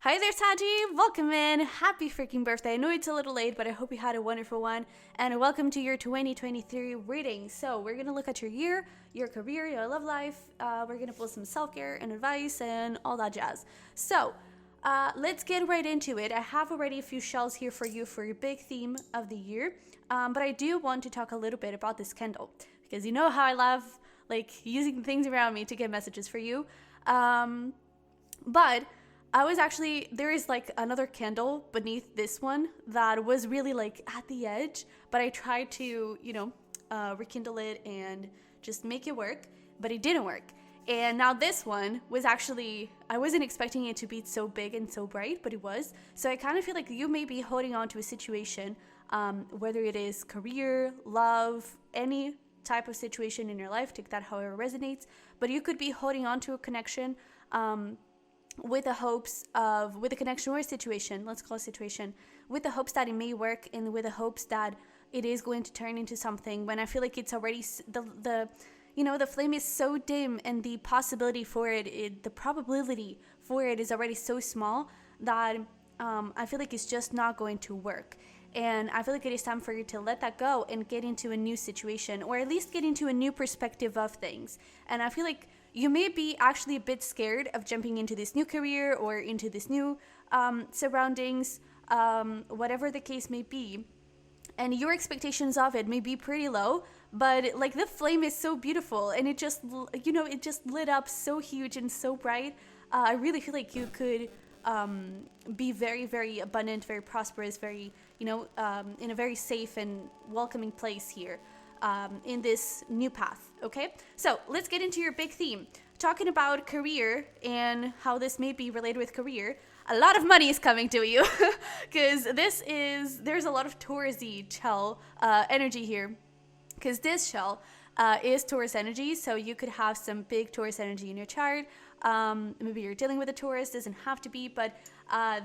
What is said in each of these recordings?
Hi there, Saji. Welcome in. Happy freaking birthday. I know it's a little late, but I hope you had a wonderful one. And welcome to your 2023 reading. So we're going to look at your year, your career, your love life. We're going to pull some self-care and advice and all that jazz. So let's get right into it. I have already a few shells here for you for your big theme of the year. But I do want to talk a little bit about this candle because you know how I love using things around me to get messages for you. But there is another candle beneath this one that was really at the edge, but I tried to, rekindle it and just make it work, but it didn't work. And now this one was actually, I wasn't expecting it to be so big and so bright, but it was. So I kind of feel like you may be holding on to a situation, whether it is career, love, any type of situation in your life, take that however resonates, but you could be holding on to a connection, with a connection or a situation, let's call it situation, with the hopes that it may work and with the hopes that it is going to turn into something, when I feel like it's already, the flame is so dim and the possibility for it, the probability for it is already so small that I feel like it's just not going to work. And I feel like it is time for you to let that go and get into a new situation, or at least get into a new perspective of things. And I feel like you may be actually a bit scared of jumping into this new career or into this new surroundings, whatever the case may be. And your expectations of it may be pretty low, but the flame is so beautiful and it just lit up so huge and so bright. I really feel like you could be very, very abundant, very prosperous, very, in a very safe and welcoming place here. In this new path, okay? So let's get into your big theme. Talking about career and how this may be related with career, a lot of money is coming to you because there's a lot of Taurus-y shell energy here, because this shell is Taurus energy, so you could have some big Taurus energy in your chart. Maybe you're dealing with a Taurus, doesn't have to be, but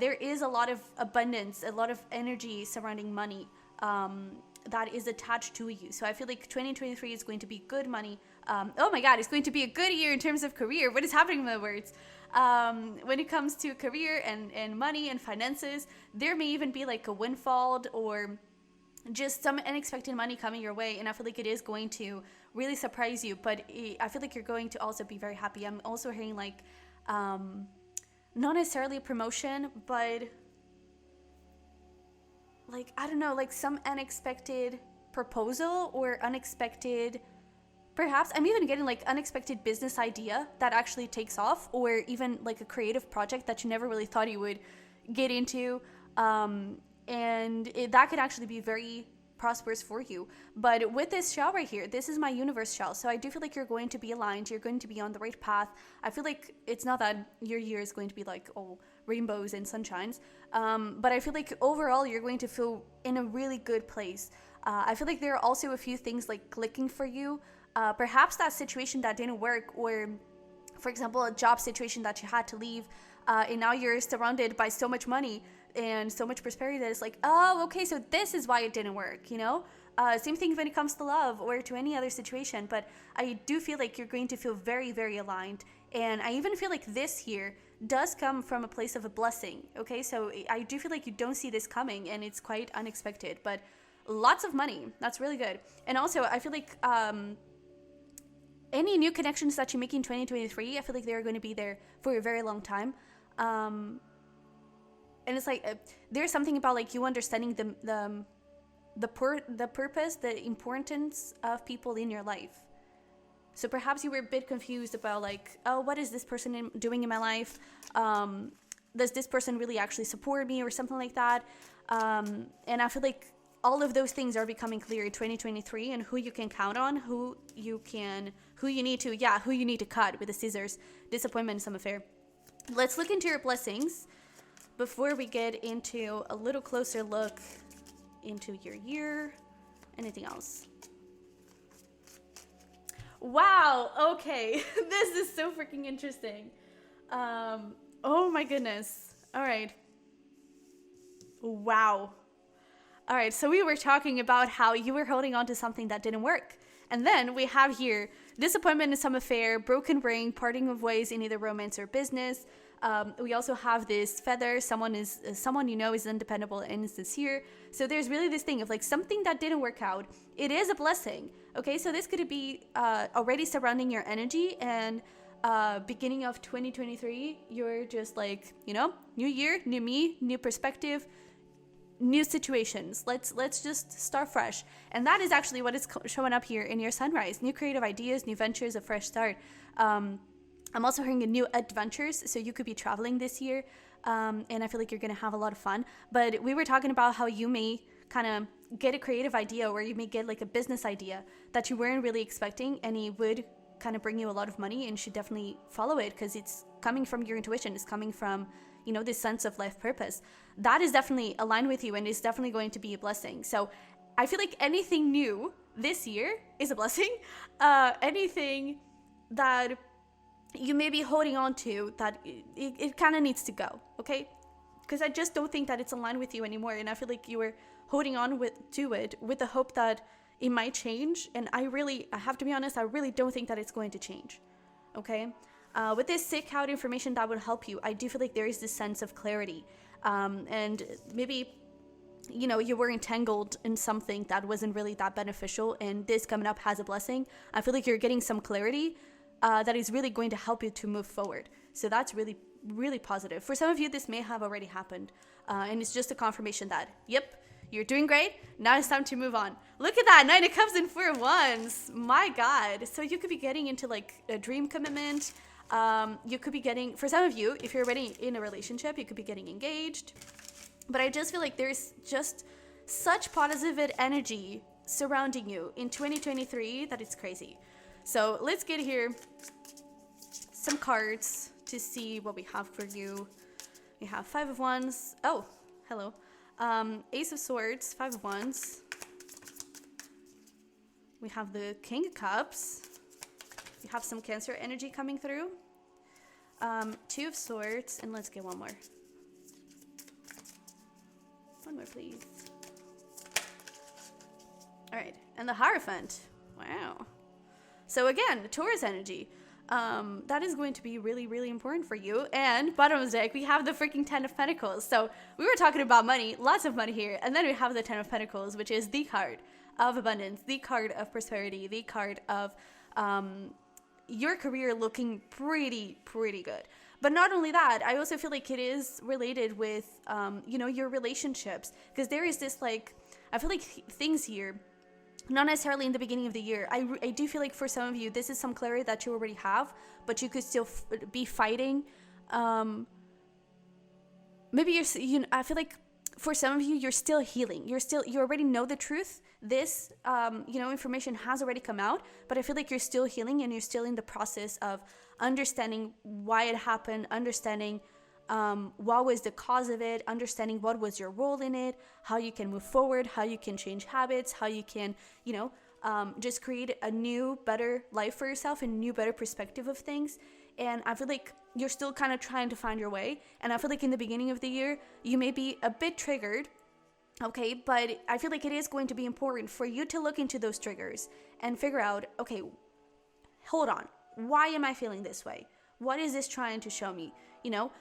there is a lot of abundance, a lot of energy surrounding money that is attached to you. So I feel like 2023 is going to be good money. Oh my God, it's going to be a good year in terms of career. What is happening with my words? When it comes to career and money and finances, there may even be a windfall or just some unexpected money coming your way. And I feel like it is going to really surprise you, but I feel like you're going to also be very happy. I'm also hearing not necessarily a promotion, but I don't know, some unexpected proposal or unexpected, perhaps I'm even getting unexpected business idea that actually takes off, or even a creative project that you never really thought you would get into. That could actually be very prosperous for you. But with this shell right here, this is my universe shell. So I do feel like you're going to be aligned. You're going to be on the right path. I feel like it's not that your year is going to be all rainbows and sunshines. But I feel like overall, you're going to feel in a really good place. I feel like there are also a few things clicking for you. Perhaps that situation that didn't work, or for example, a job situation that you had to leave, and now you're surrounded by so much money and so much prosperity that it's oh, okay, so this is why it didn't work, Same thing when it comes to love or to any other situation, but I do feel like you're going to feel very, very aligned. And I even feel like this year does come from a place of a blessing, okay? So I do feel like you don't see this coming and it's quite unexpected, but lots of money, that's really good. And also, I feel like any new connections that you make in 2023, I feel like they're going to be there for a very long time. And it's there's something about you understanding the purpose, the importance of people in your life. So perhaps you were a bit confused about oh, what is this person doing in my life? Does this person really actually support me or something like that? And I feel like all of those things are becoming clear in 2023, and who you can count on, who you need to cut with the scissors. Disappointment, some affair. Let's look into your blessings before we get into a little closer look into your year. Anything else? Wow, okay. This is so freaking interesting. Oh my goodness. All right. Wow. All right, so we were talking about how you were holding on to something that didn't work. And then we have here disappointment in some affair, broken ring, parting of ways in either romance or business, We also have this feather. Someone you know is undependable and sincere. So there's really this thing of like something that didn't work out. It is a blessing. Okay, so this could be already surrounding your energy, and beginning of 2023, you're just like, you know, new year, new me, new perspective, new situations. Let's just start fresh. And that is actually what is showing up here in your sunrise. New creative ideas, new ventures, a fresh start. I'm also hearing new adventures, so you could be traveling this year, and I feel like you're gonna have a lot of fun. But we were talking about how you may kind of get a creative idea, or you may get like a business idea that you weren't really expecting, and it would kind of bring you a lot of money, and you should definitely follow it because it's coming from your intuition. It's coming from, you know, this sense of life purpose. That is definitely aligned with you and is definitely going to be a blessing. So I feel like anything new this year is a blessing. Anything that you may be holding on to, that it kind of needs to go, okay? Because I just don't think that it's aligned with you anymore, and I feel like you were holding on to it with the hope that it might change, and I have to be honest, I really don't think that it's going to change, okay? With this seek out information that would help you, I do feel like there is this sense of clarity, and maybe, you know, you were entangled in something that wasn't really that beneficial, and this coming up has a blessing. I feel like you're getting some clarity that is really going to help you to move forward. So that's really, really positive. For some of you, this may have already happened, and it's just a confirmation that, yep, you're doing great. Now it's time to move on. Look at that, 9 of Cups and 4 of Wands. My God. So you could be getting into like a dream commitment. You could be getting, for some of you, if you're already in a relationship, you could be getting engaged. But I just feel like there's just such positive energy surrounding you in 2023 that it's crazy. So let's get here some cards to see what we have for you. We have 5 of Wands. Oh, hello. Ace of Swords, 5 of Wands. We have the King of Cups. We have some Cancer energy coming through. 2 of Swords, and let's get one more. One more, please. All right, and the Hierophant. Wow. So again, the Taurus energy. That is going to be really, really important for you. And bottom of the deck, we have the freaking 10 of Pentacles. So we were talking about money, lots of money here. And then we have the 10 of Pentacles, which is the card of abundance, the card of prosperity, the card of your career looking pretty good. But not only that, I also feel like it is related with, you know, your relationships. Because there is this, like, I feel like things here, not necessarily in the beginning of the year. I do feel like for some of you, this is some clarity that you already have, but you could still be fighting. Maybe I feel like for some of you, you're still healing. You already know the truth. This, you know, information has already come out, but I feel like you're still healing and you're still in the process of understanding why it happened, understanding what was the cause of it, understanding what was your role in it, how you can move forward, how you can change habits, how you can, you know, just create a new, better life for yourself and a new, better perspective of things. And I feel like you're still kind of trying to find your way. And I feel like in the beginning of the year, you may be a bit triggered, okay? But I feel like it is going to be important for you to look into those triggers and figure out, okay, hold on. Why am I feeling this way? What is this trying to show me? You know,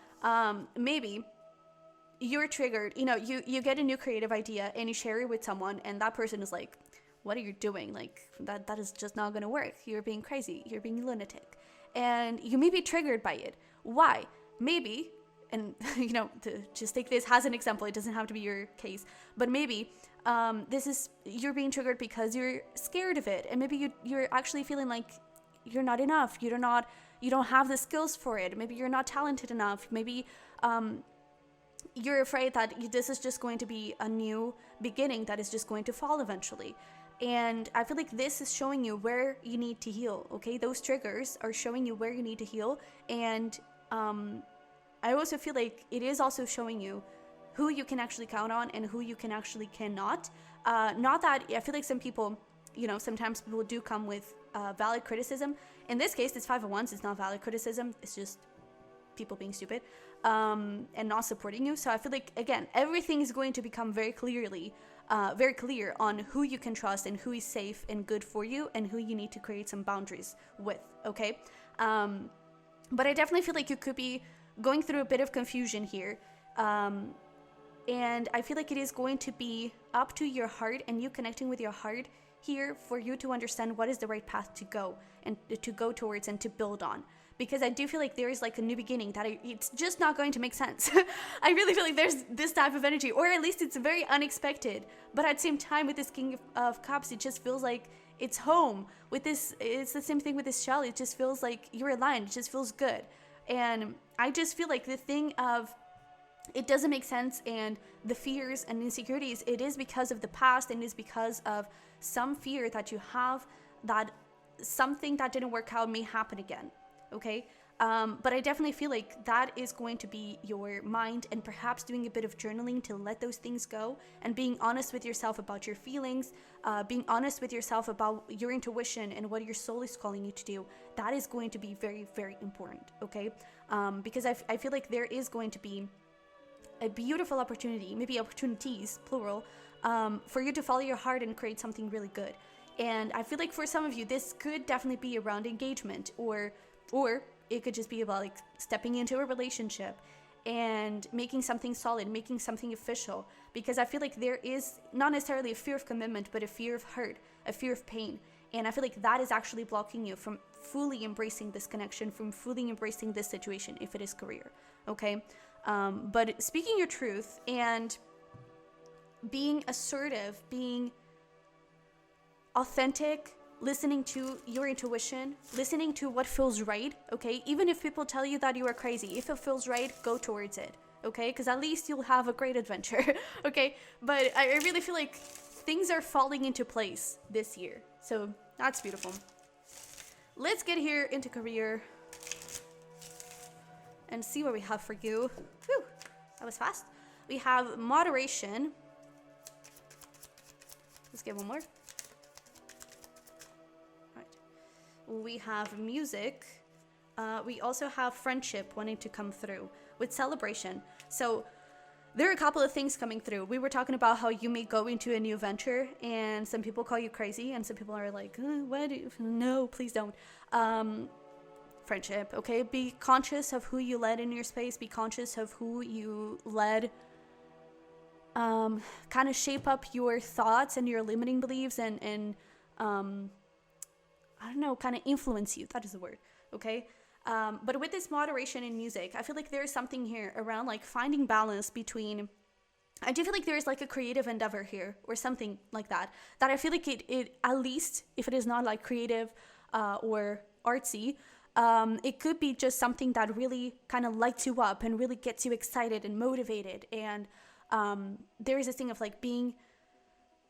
maybe you're triggered, you know, you get a new creative idea and you share it with someone and that person is like, what are you doing? Like, that is just not going to work. You're being crazy. You're being lunatic. And you may be triggered by it. Why? Maybe, and you know, to just take this as an example, it doesn't have to be your case, but maybe you're being triggered because you're scared of it. And maybe you're actually feeling like you're not enough. You don't have the skills for it. Maybe you're not talented enough. Maybe you're afraid that this is just going to be a new beginning that is just going to fall eventually. And I feel like this is showing you where you need to heal, okay? Those triggers are showing you where you need to heal. And I also feel like it is also showing you who you can actually count on and who you can actually cannot. Not that, I feel like some people, you know, sometimes people do come with valid criticism. In this case, this 5 of Wands is not valid criticism. It's just people being stupid and not supporting you. So I feel like, again, everything is going to become very clear on who you can trust and who is safe and good for you and who you need to create some boundaries with, okay? But I definitely feel like you could be going through a bit of confusion here. And I feel like it is going to be up to your heart and you connecting with your heart here for you to understand what is the right path to go and to go towards and to build on. Because I do feel like there is like a new beginning that it's just not going to make sense. I really feel like there's this type of energy, or at least it's very unexpected. But at the same time, with this King of Cups, it just feels like it's home. With this, it's the same thing with this shell. It just feels like you're aligned. It just feels good. And I just feel like the thing of it doesn't make sense and the fears and insecurities, it is because of the past and it is because of some fear that you have that something that didn't work out may happen again. Okay, but I definitely feel like that is going to be your mind and perhaps doing a bit of journaling to let those things go and being honest with yourself about your feelings, being honest with yourself about your intuition and what your soul is calling you to do. That is going to be very, very important, okay? Because I feel like there is going to be a beautiful opportunity, maybe opportunities, plural, for you to follow your heart and create something really good. And I feel like for some of you, this could definitely be around engagement, or it could just be about like stepping into a relationship and making something solid, making something official. Because I feel like there is not necessarily a fear of commitment, but a fear of hurt, a fear of pain. And I feel like that is actually blocking you from fully embracing this connection, from fully embracing this situation, if it is career, okay? But speaking your truth and being assertive, being authentic, listening to your intuition, listening to what feels right, okay? Even if people tell you that you are crazy, if it feels right, go towards it, okay? Because at least you'll have a great adventure, okay? But I really feel like things are falling into place this year. So that's beautiful. Let's get here into career and see what we have for you. Whew, that was fast. We have moderation. Let's get one more. We have music. We also have friendship wanting to come through with celebration. So there are a couple of things coming through. We were talking about how you may go into a new venture and some people call you crazy and some people are like, what? No, please don't. Friendship, okay? Be conscious of who you let in your space. Be conscious of who you let kind of shape up your thoughts and your limiting beliefs and I don't know, kind of influence you. That is the word, okay? But with this moderation in music, I feel like there is something here around like finding balance between, I do feel like there is like a creative endeavor here or something like that I feel like it at least if it is not like creative or artsy, it could be just something that really kind of lights you up and really gets you excited and motivated. And there is this thing of like being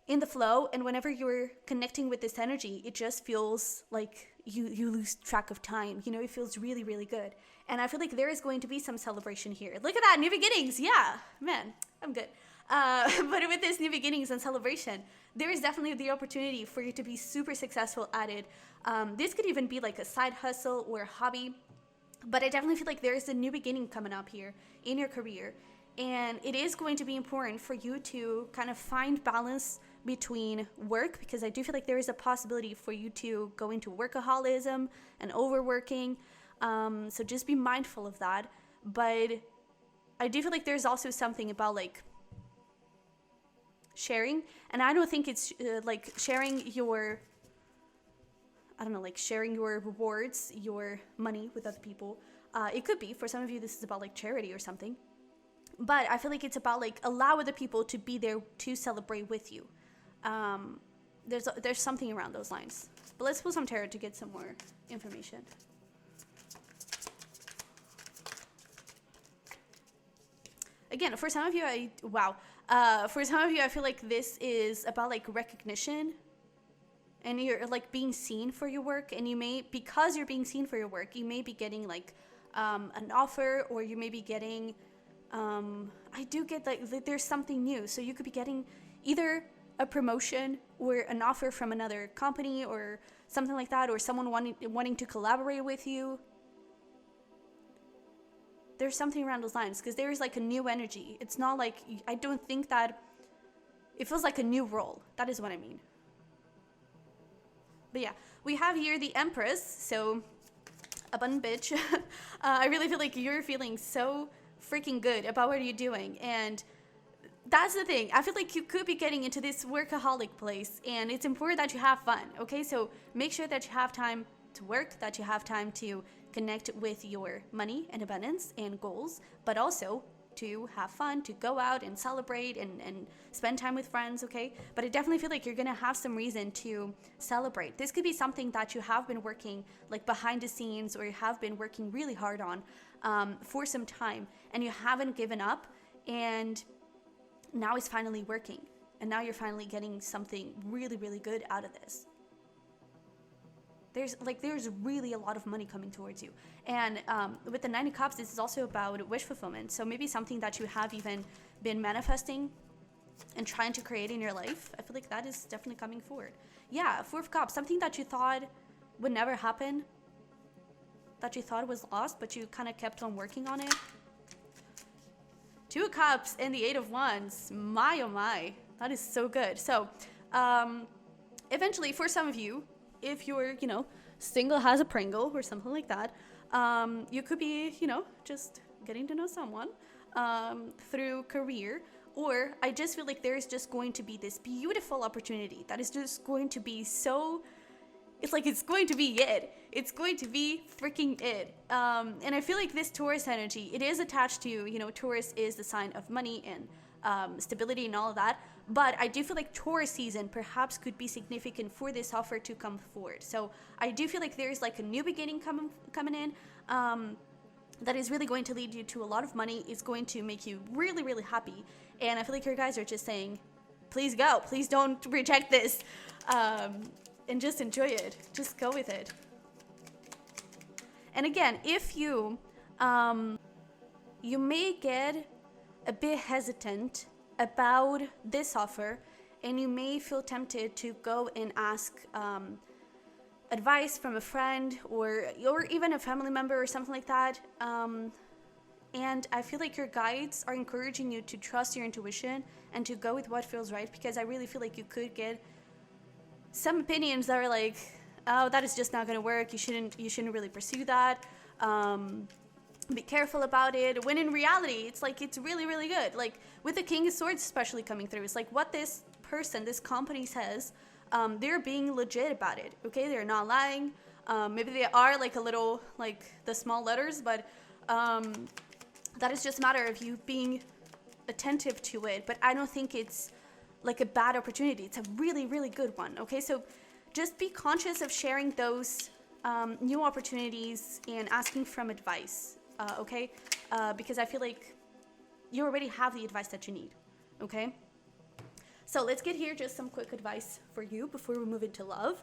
in the flow, and whenever you're connecting with this energy, it just feels like you lose track of time. You know, it feels really, really good. And I feel like there is going to be some celebration here. Look at that, new beginnings. Yeah, man, I'm good. But with this new beginnings and celebration, there is definitely the opportunity for you to be super successful at it. This could even be like a side hustle or a hobby. But I definitely feel like there is a new beginning coming up here in your career. And it is going to be important for you to kind of find balance between work, because I do feel like there is a possibility for you to go into workaholism and overworking. So just be mindful of that. But I do feel like there's also something about like sharing. And I don't think it's like sharing your, I don't know, like sharing your rewards, your money with other people. It could be, for some of you, this is about like charity or something. But I feel like it's about like allow other people to be there to celebrate with you. There's something around those lines. But let's pull some tarot to get some more information. Again, for some of you, for some of you, I feel like this is about like recognition, and you're like being seen for your work, and you may, because you're being seen for your work, you may be getting like an offer, or you may be getting, I do get like there's something new, so you could be getting either a promotion or an offer from another company or something like that, or someone wanting to collaborate with you. There's something around those lines, because there's like a new energy. It's not like, I don't think that, it feels like a new role. That is what I mean. But yeah, we have here the Empress. So abundant bitch. I really feel like you're feeling so freaking good about what you're doing. And that's the thing. I feel like you could be getting into this workaholic place, and it's important that you have fun, okay? So make sure that you have time to work, that you have time to connect with your money and abundance and goals, but also to have fun, to go out and celebrate and spend time with friends, okay? But I definitely feel like you're gonna have some reason to celebrate. This could be something that you have been working like behind the scenes, or you have been working really hard on for some time, and you haven't given up, and now it's finally working, and now you're finally getting something really, really good out of this. There's really a lot of money coming towards you. And with the Nine of Cups, this is also about wish fulfillment. So maybe something that you have even been manifesting and trying to create in your life. I feel like that is definitely coming forward. Yeah, Four of Cups, something that you thought would never happen, that you thought was lost, but you kind of kept on working on it. Two of Cups and the Eight of Wands. My, oh my. That is so good. So, eventually, for some of you, if you're, single has a Pringle or something like that, you could be, just getting to know someone through career. Or I just feel like there's just going to be this beautiful opportunity that is just going to be so... It's like it's going to be it. It's going to be freaking it. And I feel like this Taurus energy, it is attached to, Taurus is the sign of money and stability and all of that. But I do feel like Taurus season perhaps could be significant for this offer to come forward. So I do feel like there's like a new beginning coming in that is really going to lead you to a lot of money. It's going to make you really, really happy. And I feel like your guys are just saying, please go. Please don't reject this. And just enjoy it. Just go with it. And again, if you may get a bit hesitant about this offer, and you may feel tempted to go and ask advice from a friend or even a family member or something like that. And I feel like your guides are encouraging you to trust your intuition and to go with what feels right, because I really feel like you could get some opinions that are like, oh, that is just not going to work. You shouldn't really pursue that. Be careful about it. When in reality, it's like, it's really, really good. Like with the King of Swords especially coming through, it's like what this person, this company says, they're being legit about it. Okay. They're not lying. Maybe they are like a little, like the small letters, but that is just a matter of you being attentive to it. But I don't think it's like a bad opportunity. It's a really, really good one. Okay, so just be conscious of sharing those new opportunities and asking from advice. Okay, because I feel like you already have the advice that you need. Okay, so let's get here just some quick advice for you before we move into love.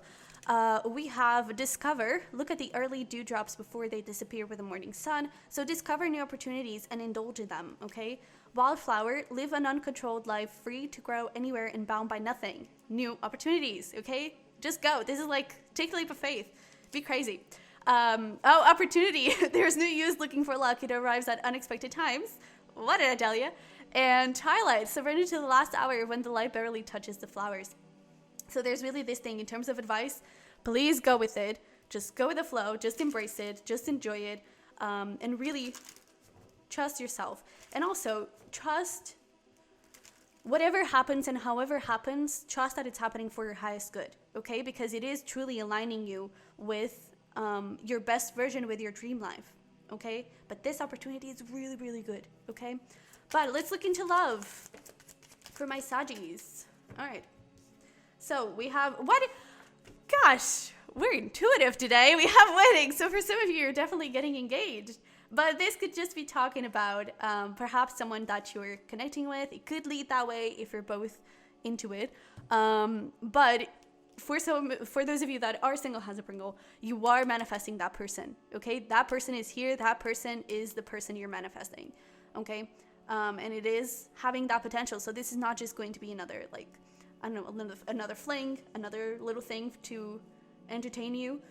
We have discover. Look at the early dewdrops before they disappear with the morning sun. So discover new opportunities and indulge in them. Okay. Wildflower, live an uncontrolled life, free to grow anywhere and bound by nothing. New opportunities, okay? Just go. This is like, take a leap of faith. Be crazy. Opportunity. There's new use looking for luck. It arrives at unexpected times. What did I tell you? And twilight, surrender to the last hour when the light barely touches the flowers. So there's really this thing in terms of advice. Please go with it. Just go with the flow. Just embrace it. Just enjoy it. And really trust yourself. And also trust whatever happens and however happens, trust that it's happening for your highest good, okay? Because it is truly aligning you with your best version, with your dream life, okay? But this opportunity is really, really good, okay? But let's look into love for my Saggies. All right. So we have, gosh, we're intuitive today. We have weddings. So for some of you, you're definitely getting engaged. But this could just be talking about perhaps someone that you're connecting with. It could lead that way if you're both into it. But for those of you that are single has a Pringle, you are manifesting that person, okay? That person is here. That person is the person you're manifesting, okay? And it is having that potential. So this is not just going to be another, like, I don't know, another fling, another little thing to entertain you.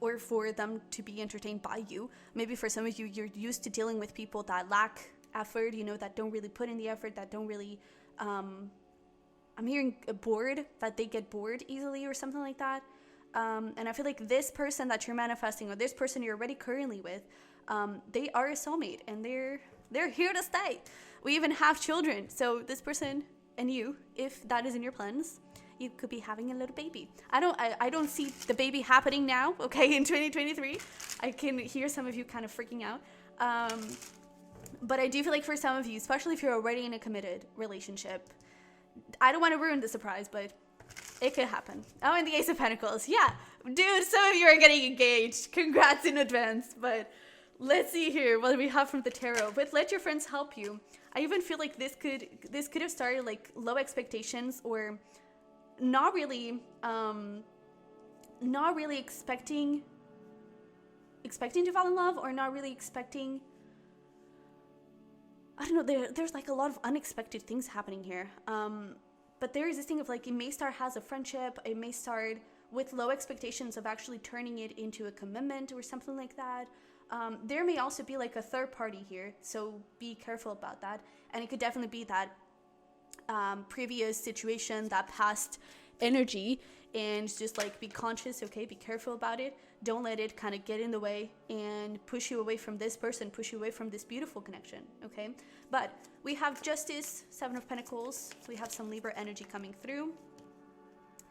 Or for them to be entertained by you. Maybe for some of you, you're used to dealing with people that lack effort, that don't really put in the effort, that don't really, I'm hearing bored, that they get bored easily or something like that. And I feel like this person that you're manifesting, or this person you're already currently with, they are a soulmate, and they're here to stay. We even have children. So this person and you, if that is in your plans, you could be having a little baby. I don't see the baby happening now, okay, in 2023. I can hear some of you kind of freaking out. But I do feel like for some of you, especially if you're already in a committed relationship, I don't want to ruin the surprise, but it could happen. Oh, and the Ace of Pentacles. Yeah, dude, some of you are getting engaged. Congrats in advance. But let's see here what we have from the tarot. But let your friends help you. I even feel like this could have started like low expectations, or not really expecting to fall in love, or not really expecting. I don't know. There's like a lot of unexpected things happening here. But there is this thing of like, it may start as a friendship. It may start with low expectations of actually turning it into a commitment or something like that. There may also be like a third party here, so be careful about that. And it could definitely be that previous situation, that past energy, and just like be conscious, okay? Be careful about it. Don't let it kind of get in the way and push you away from this person, push you away from this beautiful connection, okay? But we have Justice, Seven of Pentacles. We have some Libra energy coming through.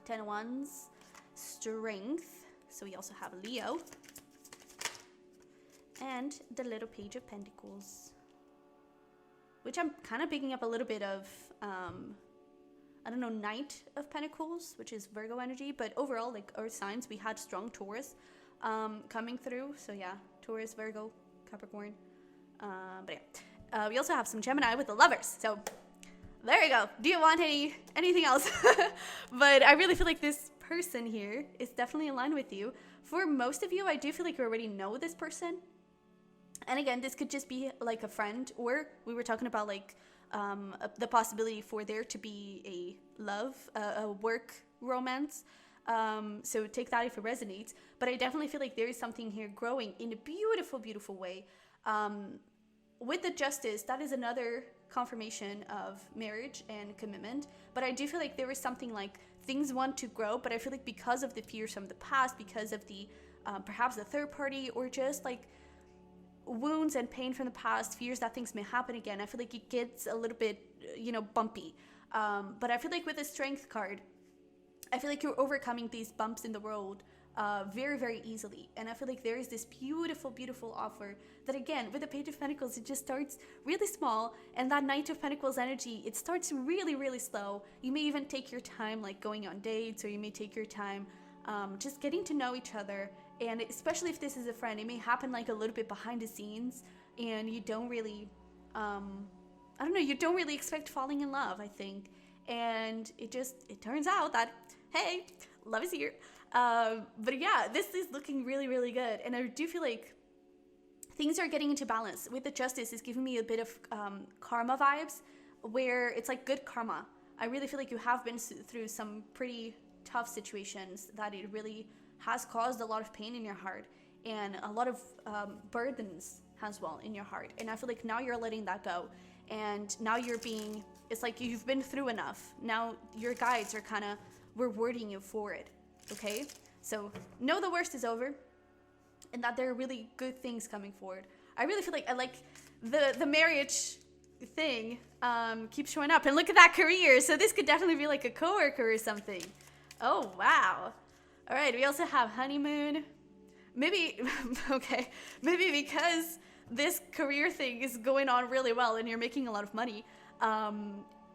10 of Wands, Strength. So we also have Leo. And the little Page of Pentacles, which I'm kind of picking up a little bit of, I don't know, Knight of Pentacles, which is Virgo energy. But overall, like Earth signs, we had strong Taurus coming through. So yeah, Taurus, Virgo, Capricorn. But yeah, we also have some Gemini with the Lovers. So there you go. Do you want anything else? But I really feel like this person here is definitely aligned with you. For most of you, I do feel like you already know this person. And again, this could just be like a friend, or we were talking about like the possibility for there to be a love, a work romance. So take that if it resonates. But I definitely feel like there is something here growing in a beautiful, beautiful way. With the Justice, that is another confirmation of marriage and commitment. But I do feel like there is something like things want to grow, but I feel like because of the fears from the past, because of the perhaps the third party, or just like wounds and pain from the past, fears that things may happen again, I feel like it gets a little bit, bumpy. But I feel like with the Strength card, I feel like you're overcoming these bumps in the road very, very easily. And I feel like there is this beautiful, beautiful offer that, again, with the Page of Pentacles, it just starts really small. And that Knight of Pentacles energy, it starts really, really slow. You may even take your time, like going on dates, or you may take your time just getting to know each other. And especially if this is a friend, it may happen like a little bit behind the scenes, and you don't really, you don't really expect falling in love, I think. And it turns out that, hey, love is here. But yeah, this is looking really, really good. And I do feel like things are getting into balance. With the Justice, it's giving me a bit of karma vibes, where it's like good karma. I really feel like you have been through some pretty tough situations that it really has caused a lot of pain in your heart, and a lot of burdens as well in your heart. And I feel like now you're letting that go, and now it's like you've been through enough. Now your guides are kind of rewarding you for it, okay? So know the worst is over, and that there are really good things coming forward. I really feel like I like the marriage thing keeps showing up. And look at that career. So this could definitely be like a coworker or something. Oh, wow. All right, we also have honeymoon. Maybe, okay, maybe because this career thing is going on really well and you're making a lot of money,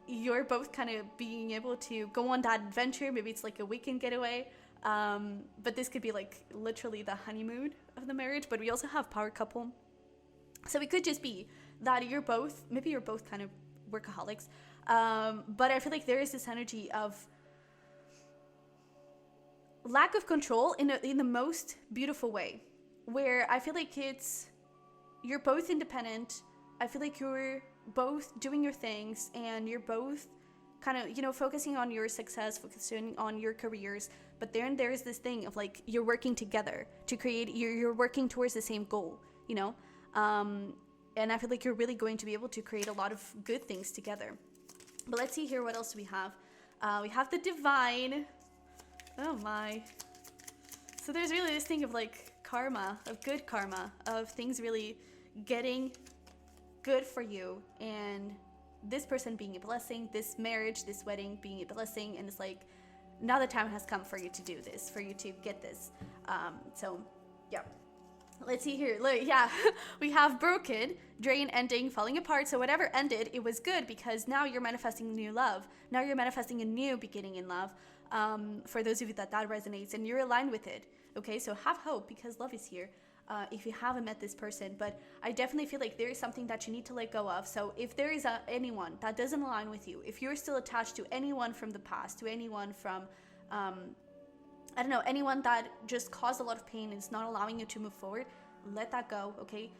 you're both kind of being able to go on that adventure. Maybe it's like a weekend getaway. But this could be like literally the honeymoon of the marriage. But we also have power couple. So it could just be that maybe you're both kind of workaholics. But I feel like there is this energy of lack of control in the most beautiful way, where I feel like you're both independent. I feel like you're both doing your things, and you're both kind of, focusing on your success, focusing on your careers. But then there's this thing of like, you're working together to create, you're working towards the same goal, and I feel like you're really going to be able to create a lot of good things together. But let's see here, what else do we have? We have the Divine. Oh my. So there's really this thing of like karma, of good karma, of things really getting good for you, and this person being a blessing, this marriage, this wedding being a blessing, and it's like now the time has come for you to do this, for you to get this. So yeah, let's see here. Look, yeah, we have broken, drain, ending, falling apart. So whatever ended, it was good because now you're manifesting new love. Now you're manifesting a new beginning in love. For those of you that resonates and you're aligned with it. Okay, so have hope because love is here. If you haven't met this person, but I definitely feel like there is something that you need to let go of. So if there is anyone that doesn't align with you, if you're still attached to anyone from the past, to anyone from, I don't know, anyone that just caused a lot of pain and is not allowing you to move forward, let that go, okay?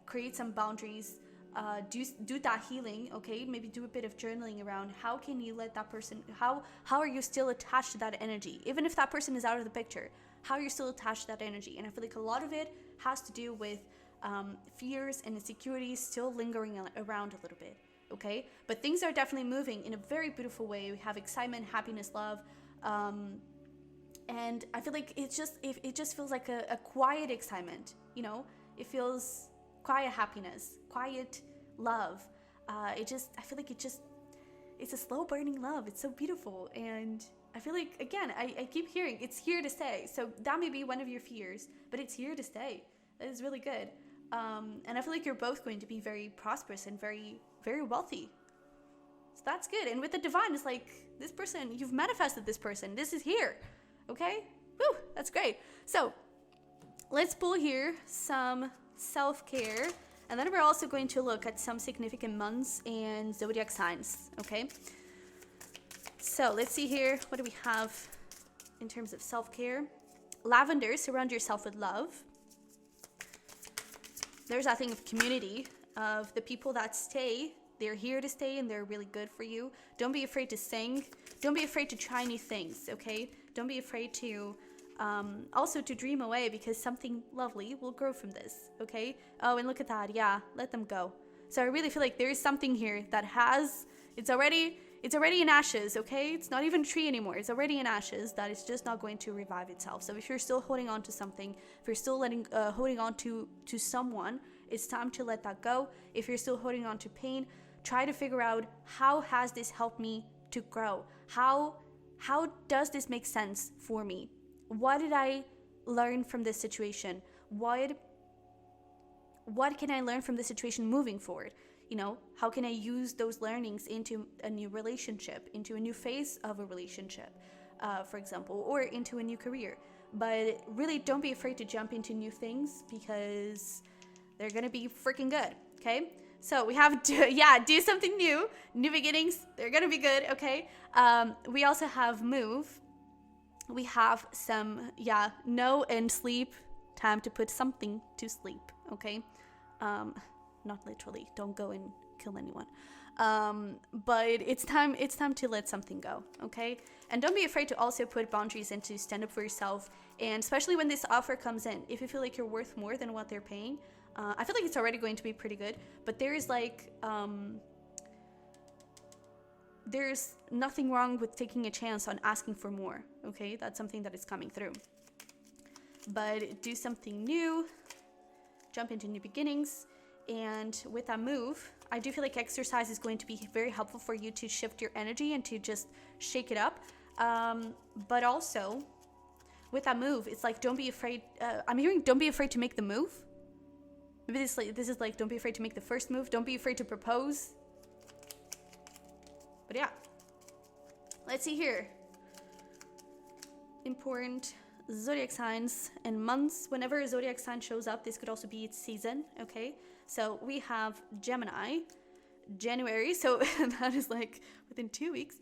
Create some boundaries, do that healing, okay? Maybe do a bit of journaling around how can you let that person, how are you still attached to that energy? Even if that person is out of the picture, how you're still attached to that energy. And I feel like a lot of it has to do with fears and insecurities still lingering around a little bit, okay? But things are definitely moving in a very beautiful way. We have excitement, happiness, love, and I feel like it just feels like a quiet excitement, you know? It feels quiet happiness, quiet love. I feel like it's a slow burning love. It's so beautiful. And I feel like, again, I keep hearing it's here to stay. So that may be one of your fears, but it's here to stay. That is really good. And I feel like you're both going to be very prosperous and very, very wealthy. So that's good. And with the divine, it's like this person, you've manifested this person. This is here. Okay? Woo, that's great. So let's pull here some self-care. And then we're also going to look at some significant months and zodiac signs. Okay? So let's see here. What do we have in terms of self-care? Lavender, surround yourself with love. There's that thing of community, of the people that stay. They're here to stay and they're really good for you. Don't be afraid to sing. Don't be afraid to try new things, okay? Don't be afraid to also to dream away because something lovely will grow from this, okay? Oh, and look at that. Yeah, let them go. So I really feel like there is something here that it's already in ashes, okay? It's not even a tree anymore. It's already in ashes that is just not going to revive itself. So if you're still holding on to something, if you're still holding on to someone, it's time to let that go. If you're still holding on to pain, try to figure out how has this helped me to grow? How does this make sense for me? What did I learn from this situation? What can I learn from this situation moving forward? You know, how can I use those learnings into a new relationship, into a new phase of a relationship, for example, or into a new career? But really, don't be afraid to jump into new things because they're going to be freaking good, okay? So we have, do something new, new beginnings. They're going to be good, okay? We also have move. We have some, know and sleep. Time to put something to sleep, okay? Not literally, don't go and kill anyone. But it's time to let something go, okay? And don't be afraid to also put boundaries and to stand up for yourself. And especially when this offer comes in, if you feel like you're worth more than what they're paying, I feel like it's already going to be pretty good, but there is like, there's nothing wrong with taking a chance on asking for more, okay? That's something that is coming through. But do something new, jump into new beginnings. And with that move, I do feel like exercise is going to be very helpful for you to shift your energy and to just shake it up. But also, with that move, it's like, don't be afraid. I'm hearing don't be afraid to make the move. Maybe this is like, don't be afraid to make the first move. Don't be afraid to propose. But yeah, let's see here. Important zodiac signs and months. Whenever a zodiac sign shows up, this could also be its season, okay? So we have Gemini, January, so that is like within 2 weeks.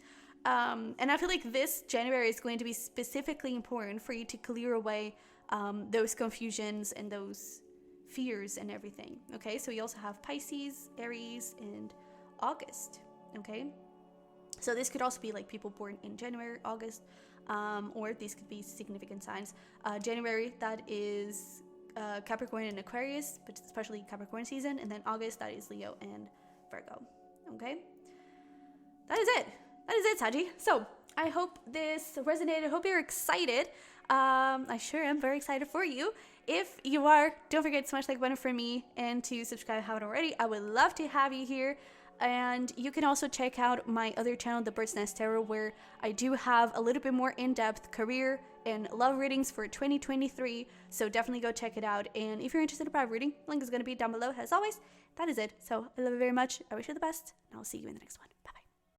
And I feel like this January is going to be specifically important for you to clear away those confusions and those fears and everything, okay? So we also have Pisces, Aries, and August, okay? So this could also be like people born in January, August, or these could be significant signs. January, that is Capricorn and Aquarius, but especially Capricorn season. And then August, that is Leo and Virgo. Okay? That is it. That is it, Saji. So I hope this resonated. I hope you're excited. I sure am very excited for you. If you are, don't forget to smash the like button for me and to subscribe if you haven't already. I would love to have you here. And you can also check out my other channel, The Bird's Nest Tarot, where I do have a little bit more in-depth career and love readings for 2023. So definitely go check it out. And if you're interested in private reading, link is going to be down below. As always, that is it. So I love you very much. I wish you the best, and I'll see you in the next one. Bye-bye.